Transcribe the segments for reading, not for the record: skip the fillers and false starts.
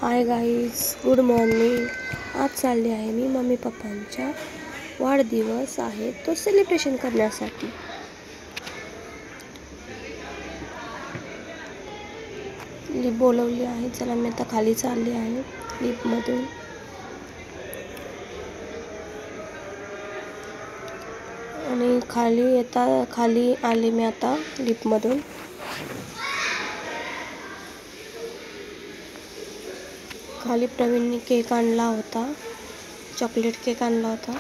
Hi guys, good morning. आज चालले आहे मी मम्मी पप्पांच्या वाढदिवस आहे तो सेलिब्रेशन करण्यासाठी. लिफ्ट बोलवली आहे. चला मी आता खाली चालली आहे लिफ्टमधून. आणि खाली आले मी आता लिफ्टमधून. खाली प्रवीणने केक आणला होता, चॉकलेट केक आणला होता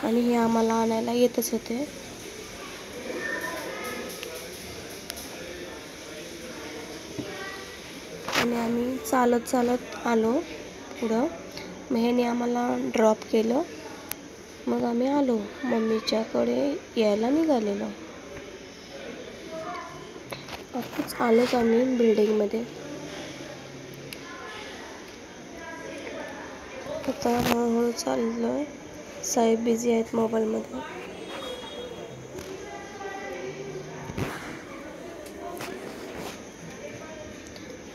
आणि हे आम्हाला आणायला येतच होते. आणि आम्ही चालत आलो पुढं. मग ह्याने आम्हाला ड्रॉप केलं. मग आम्ही आलो मम्मीच्याकडे यायला निघालेलो. आताच आलोच आम्ही बिल्डिंगमध्ये. आता हळूहळू चाललोय. साहेब बिझी आहेत मोबाईलमध्ये.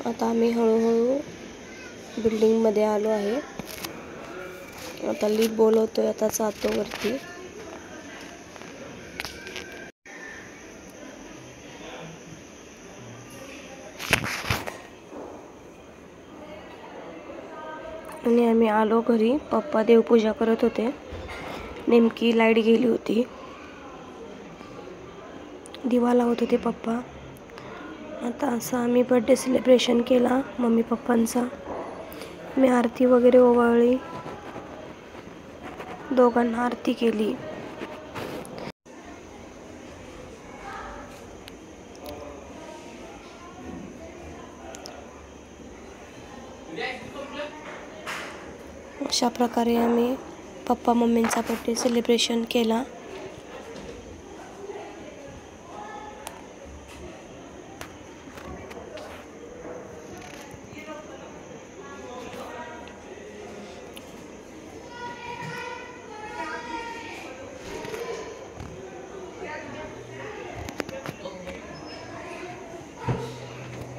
आता आम्ही हळूहळू बिल्डिंगमध्ये आलो आहे. आता लिफ्ट बोलवतोय, आता जातो वरती. आणि आम्ही आलो घरी. पप्पा देवपूजा करत होते. नेमकी लाईट गेली होती. दिवा लावत होते पप्पा. आता असं आम्ही बर्थडे सेलिब्रेशन केला मम्मी पप्पांचा. मी आरती वगैरे ओवाळली, दोघांना आरती केली. अशा प्रकारे आम्ही पप्पा मम्मींचा बर्थडे सेलिब्रेशन केला.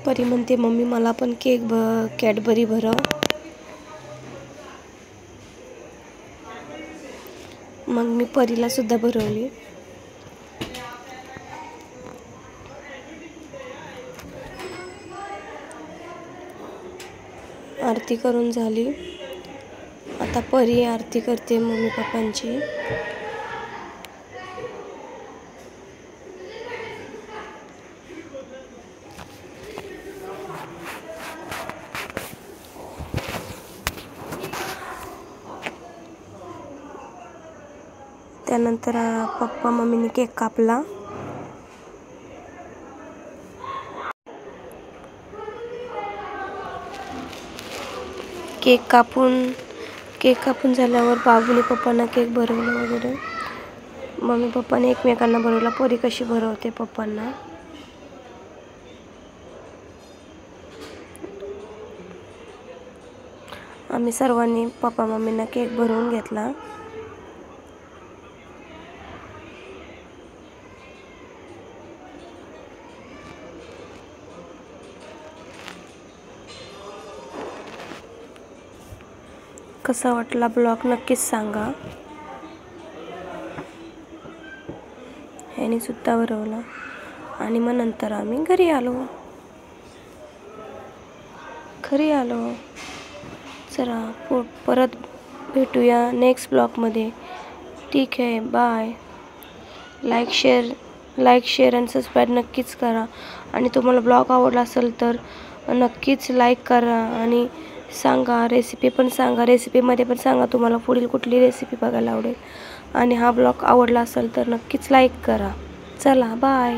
परी म्हणते मम्मी मला पण कॅडबरी भरव. मग मी परीला सुद्धा भरवली. आरती करून झाली. आता परी आरती करते मम्मी पप्पांची. त्यानंतर पप्पा मम्मीने केक कापला. केक कापून झाल्यावर बाबूने पप्पांना केक भरवलं वगैरे. मम्मी पप्पाने एकमेकांना भरवला. परी कशी भरवते पप्पांना. आम्ही सर्वांनी पप्पा मम्मींना केक भरवून घेतला. कसा वाटला ब्लॉग नक्कीच सांगा. ह्याने सुद्धा भरवला. आणि मग नंतर आम्ही घरी आलो. चला परत भेटूया नेक्स्ट ब्लॉगमध्ये. ठीक आहे, बाय. लाईक शेअर आणि सबस्क्राईब नक्कीच करा. आणि तुम्हाला ब्लॉग आवडला असेल तर नक्कीच लाईक करा आणि सांगा. रेसिपी पण सांगा. रेसिपीमध्ये पण सांगा तुम्हाला पुढील कुठली रेसिपी बघायला आवडेल. आणि हा ब्लॉग आवडला असेल तर नक्कीच लाईक करा. चला बाय.